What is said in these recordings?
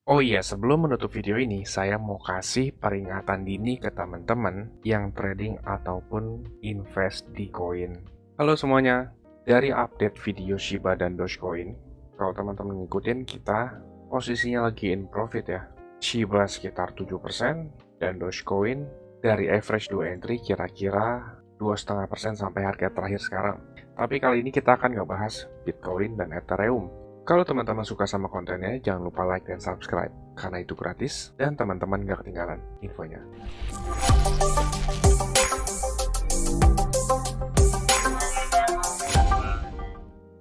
Oh iya, sebelum menutup video ini, saya mau kasih peringatan dini ke teman-teman yang trading ataupun invest di koin. Halo semuanya, dari update video Shiba dan Dogecoin, kalau teman-teman ngikutin kita posisinya lagi in profit ya. Shiba sekitar 7% dan Dogecoin dari average 2 entry kira-kira 2,5% sampai harga terakhir sekarang. Tapi kali ini kita akan ngebahas Bitcoin dan Ethereum. Kalau teman-teman suka sama kontennya, jangan lupa like dan subscribe, karena itu gratis dan teman-teman gak ketinggalan infonya.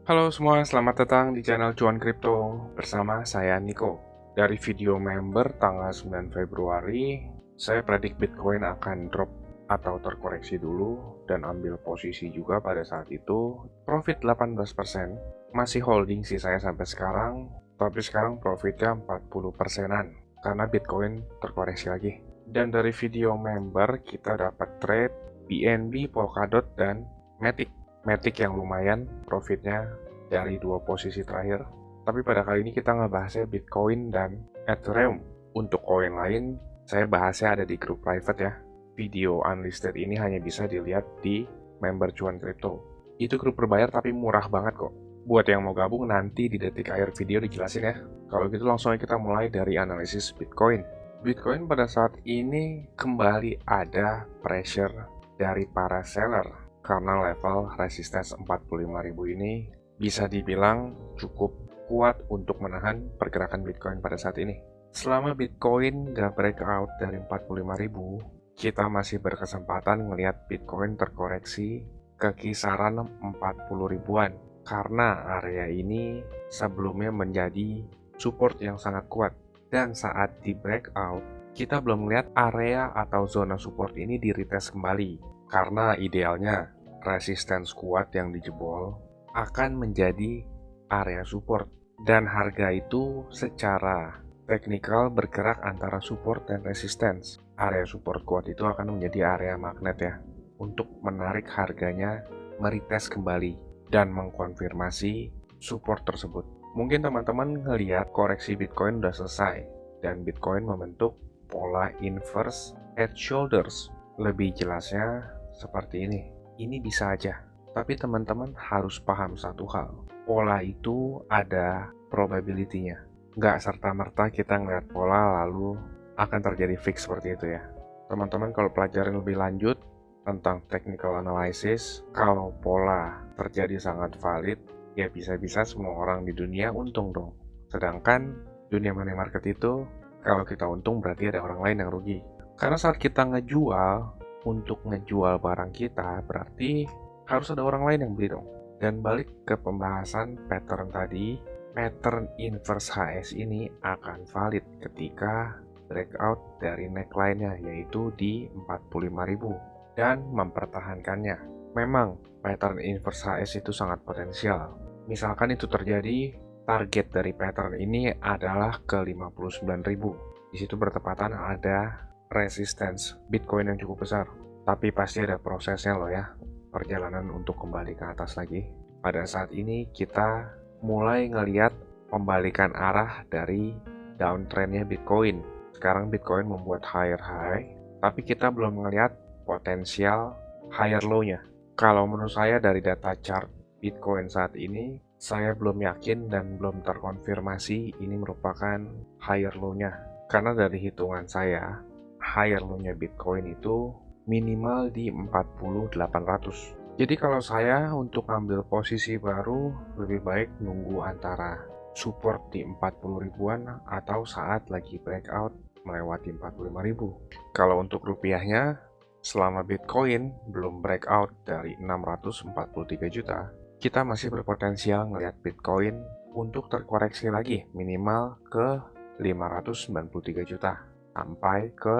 Halo semua, selamat datang di channel Cuan Kripto bersama saya Niko. Dari video member tanggal 9 Februari, saya predik Bitcoin akan drop atau terkoreksi dulu dan ambil posisi juga pada saat itu. Profit 18%, masih holding sih saya sampai sekarang, tapi sekarang profitnya 40%-an karena Bitcoin terkoreksi lagi. Dan dari video member kita dapat trade BNB, Polkadot, dan Matic. Matic yang lumayan profitnya dari dua posisi terakhir. Tapi pada kali ini kita ngebahasnya Bitcoin dan Ethereum. Untuk koin lain, saya bahasnya ada di grup private ya. Video unlisted ini hanya bisa dilihat di member Cuan Kripto. Itu grup berbayar tapi murah banget kok. Buat yang mau gabung nanti di detik akhir video dijelasin ya. Kalau gitu langsung aja kita mulai dari analisis Bitcoin. Bitcoin pada saat ini kembali ada pressure dari para seller karena level resistance 45.000 ini bisa dibilang cukup kuat untuk menahan pergerakan Bitcoin pada saat ini. Selama Bitcoin gak breakout dari 45.000, kita masih berkesempatan melihat Bitcoin terkoreksi ke kisaran 40 ribuan karena area ini sebelumnya menjadi support yang sangat kuat. Dan saat di breakout, kita belum melihat area atau zona support ini di retest kembali karena idealnya resistance kuat yang dijebol akan menjadi area support dan harga itu secara teknikal bergerak antara support dan resistance. Area support kuat itu akan menjadi area magnet ya untuk menarik harganya meretest kembali dan mengkonfirmasi support tersebut. Mungkin teman-teman ngelihat koreksi Bitcoin udah selesai dan Bitcoin membentuk pola inverse head shoulders. Lebih jelasnya seperti ini. Ini bisa aja, tapi teman-teman harus paham satu hal. Pola itu ada probability-nya. Nggak serta-merta kita ngeliat pola lalu akan terjadi fix seperti itu ya. Teman-teman kalau pelajarin lebih lanjut tentang technical analysis, kalau pola terjadi sangat valid, ya bisa-bisa semua orang di dunia untung dong. Sedangkan dunia money market itu, kalau kita untung berarti ada orang lain yang rugi. Karena saat kita ngejual, untuk ngejual barang kita, berarti harus ada orang lain yang beli dong. Dan balik ke pembahasan pattern tadi, pattern inverse HS ini akan valid ketika breakout dari neckline-nya, yaitu di 45.000 dan mempertahankannya. Memang pattern inverse HS itu sangat potensial. Misalkan itu terjadi, target dari pattern ini adalah ke 59.000. Di situ bertepatan ada resistance Bitcoin yang cukup besar. Tapi pasti ada prosesnya loh ya, perjalanan untuk kembali ke atas lagi. Pada saat ini kita mulai ngelihat pembalikan arah dari downtrendnya Bitcoin. Sekarang Bitcoin membuat higher high, tapi kita belum ngelihat potensial higher low-nya. Kalau menurut saya dari data chart Bitcoin saat ini, saya belum yakin dan belum terkonfirmasi ini merupakan higher low-nya. Karena dari hitungan saya, higher low-nya Bitcoin itu minimal di 40.800. Jadi kalau saya untuk ambil posisi baru, lebih baik nunggu antara support di 40 ribuan atau saat lagi breakout melewati 45.000. Kalau untuk rupiahnya, selama Bitcoin belum breakout dari 643 juta, kita masih berpotensial melihat Bitcoin untuk terkoreksi lagi minimal ke 593 juta sampai ke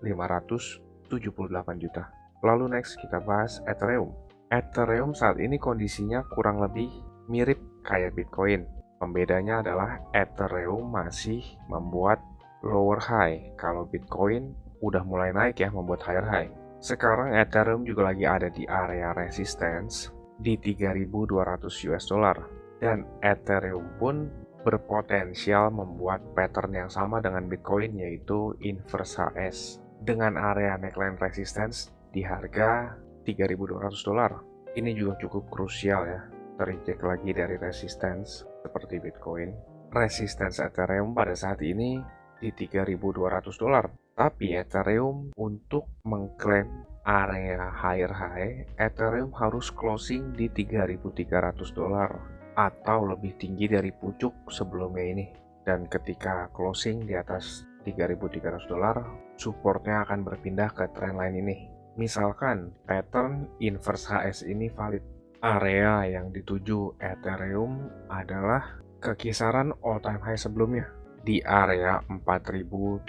578 juta. Lalu next kita bahas Ethereum. Ethereum saat ini kondisinya kurang lebih mirip kayak Bitcoin. Pembedanya adalah Ethereum masih membuat lower high, kalau Bitcoin udah mulai naik ya, membuat higher high. Sekarang Ethereum juga lagi ada di area resistance di 3.200 US dollar dan Ethereum pun berpotensial membuat pattern yang sama dengan Bitcoin, yaitu inverse HS dengan area neckline resistance di harga $3.200. Ini juga cukup krusial ya, terjek lagi dari resistance seperti Bitcoin. Resistance Ethereum pada saat ini di $3.200. Tapi Ethereum untuk mengklaim area higher high, Ethereum harus closing di $3.300 atau lebih tinggi dari pucuk sebelumnya ini. Dan ketika closing di atas $3.300, supportnya akan berpindah ke trendline ini. Misalkan pattern inverse HS ini valid, area yang dituju Ethereum adalah ke kisaran all time high sebelumnya di area 4.800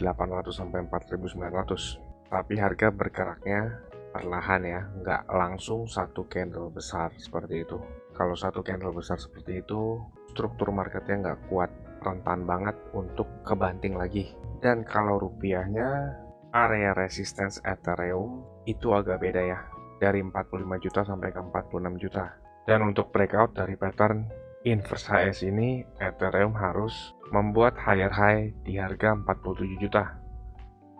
sampai 4.900. Tapi harga bergeraknya perlahan ya, nggak langsung satu candle besar seperti itu. Kalau satu candle besar seperti itu, struktur marketnya nggak kuat, rentan banget untuk kebanting lagi. Dan kalau rupiahnya, area resistance Ethereum itu agak beda ya, dari 45 juta sampai ke 46 juta. Dan untuk breakout dari pattern inverse HS ini, Ethereum harus membuat higher high di harga 47 juta.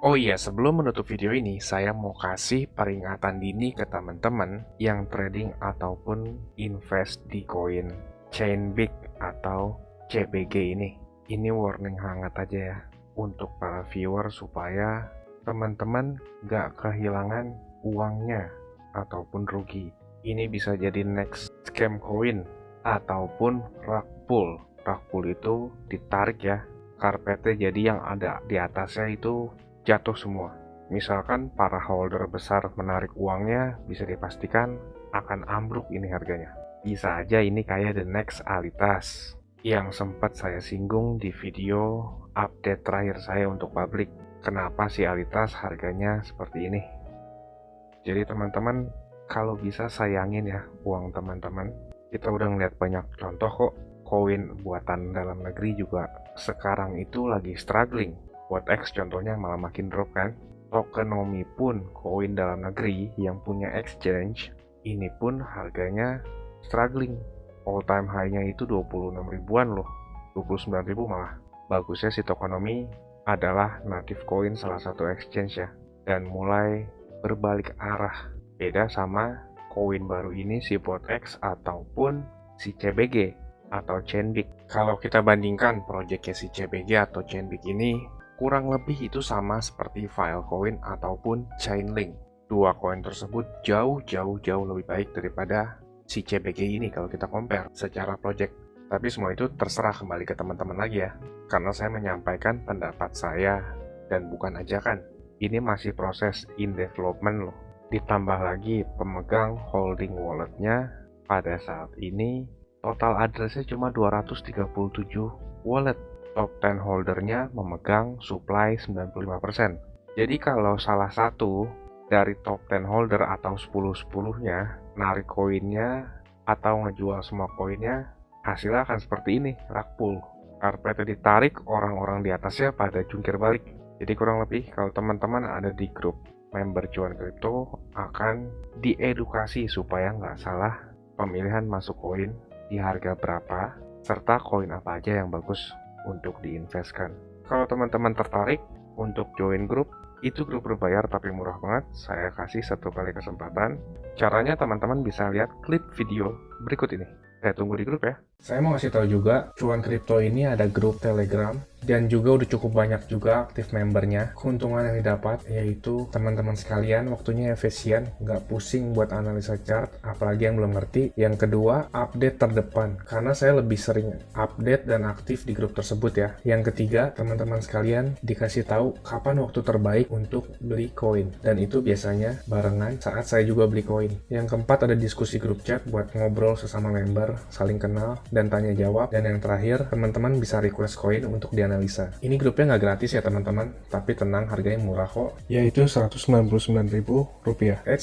Oh iya, sebelum menutup video ini, saya mau kasih peringatan dini ke teman-teman yang trading ataupun invest di koin Chainbit atau CBG ini. Ini warning hangat aja ya, untuk para viewer supaya teman-teman gak kehilangan uangnya ataupun rugi. Ini bisa jadi next scam coin ataupun rug pull. Rug pull itu ditarik ya, karpetnya jadi yang ada di atasnya itu jatuh semua. Misalkan para holder besar menarik uangnya, bisa dipastikan akan ambruk ini harganya. Bisa aja ini kayak the next Alitas yang sempat saya singgung di video update terakhir saya untuk publik. Kenapa sih Alitas harganya seperti ini? Jadi teman-teman, kalau bisa sayangin ya uang teman-teman. Kita udah ngeliat banyak contoh kok, koin buatan dalam negeri juga sekarang itu lagi struggling. Buat X contohnya malah makin drop kan. Tokenomics pun koin dalam negeri yang punya exchange ini pun harganya struggling. All time high-nya itu 26 ribuan loh, 29 ribu malah. Bagusnya si Tokenomics adalah native coin salah satu exchange ya, dan mulai berbalik arah. Beda sama koin baru ini si BotX ataupun si CBG atau Chainbit. Kalau kita bandingkan proyeknya si CBG atau Chainbit ini, kurang lebih itu sama seperti Filecoin ataupun Chainlink. Dua koin tersebut jauh lebih baik daripada si CBG ini kalau kita compare secara project. Tapi semua itu terserah kembali ke teman-teman lagi ya. Karena saya menyampaikan pendapat saya dan bukan ajakan. Ini masih proses in development loh. Ditambah lagi pemegang holding walletnya pada saat ini total addressnya cuma 237 wallet. Top 10 holdernya memegang supply 95%. Jadi kalau salah satu dari top 10 holder atau 10-10-nya narik koinnya atau ngejual semua koinnya, hasilnya akan seperti ini, rug pull. Karpetnya ditarik, orang-orang di atasnya pada jungkir balik. Jadi kurang lebih kalau teman-teman ada di grup member cuan kripto akan diedukasi supaya nggak salah pemilihan masuk koin di harga berapa, serta koin apa aja yang bagus untuk diinvestkan. Kalau teman-teman tertarik untuk join grup, itu grup berbayar tapi murah banget. Saya kasih 1 kali kesempatan. Caranya teman-teman bisa lihat klip video berikut ini. Saya tunggu di grup ya. Saya mau kasih tahu juga, Cuan Kripto ini ada grup Telegram dan juga udah cukup banyak juga aktif membernya. Keuntungan yang didapat yaitu teman-teman sekalian waktunya efisien, nggak pusing buat analisa chart, apalagi yang belum ngerti. Yang kedua, update terdepan, karena saya lebih sering update dan aktif di grup tersebut ya. Yang ketiga, teman-teman sekalian dikasih tahu kapan waktu terbaik untuk beli koin, dan itu biasanya barengan saat saya juga beli koin. Yang keempat, ada diskusi grup chat buat ngobrol sesama member, saling kenal dan tanya jawab. Dan yang terakhir, teman-teman bisa request koin untuk dianalisa. Ini grupnya nggak gratis ya teman-teman, tapi tenang, harganya murah kok, yaitu Rp199.000.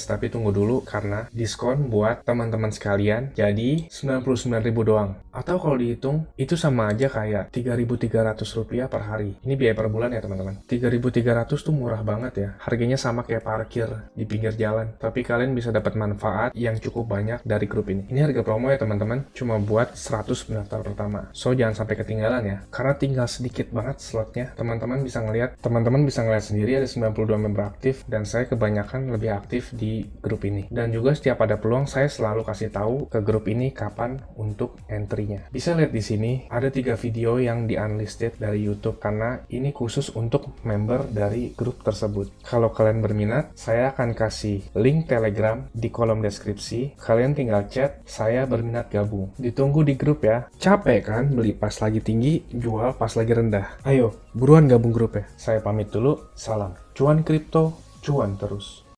Tapi tunggu dulu karena diskon buat teman-teman sekalian, jadi Rp99.000 doang. Atau kalau dihitung, itu sama aja kayak Rp3.300 per hari. Ini biaya per bulan ya teman-teman. Rp3.300 tuh murah banget ya. Harganya sama kayak parkir di pinggir jalan. Tapi kalian bisa dapat manfaat yang cukup banyak dari grup ini. Ini harga promo ya teman-teman, cuma buat 100 pendaftar pertama. So, jangan sampai ketinggalan ya, karena tinggal sedikit banget slotnya. Teman-teman bisa ngeliat sendiri ada 92 member aktif, dan saya kebanyakan lebih aktif di grup ini. Dan juga setiap ada peluang, saya selalu kasih tahu ke grup ini kapan untuk entry-nya. Bisa lihat di sini, ada 3 video yang di unlisted dari YouTube, karena ini khusus untuk member dari grup tersebut. Kalau kalian berminat, saya akan kasih link Telegram di kolom deskripsi. Kalian tinggal chat, saya berminat gabung. Ditunggu di grup ya. Capek kan beli pas lagi tinggi, jual pas lagi rendah? Ayo, buruan gabung grup ya. Saya pamit dulu, salam. Cuan kripto, cuan terus.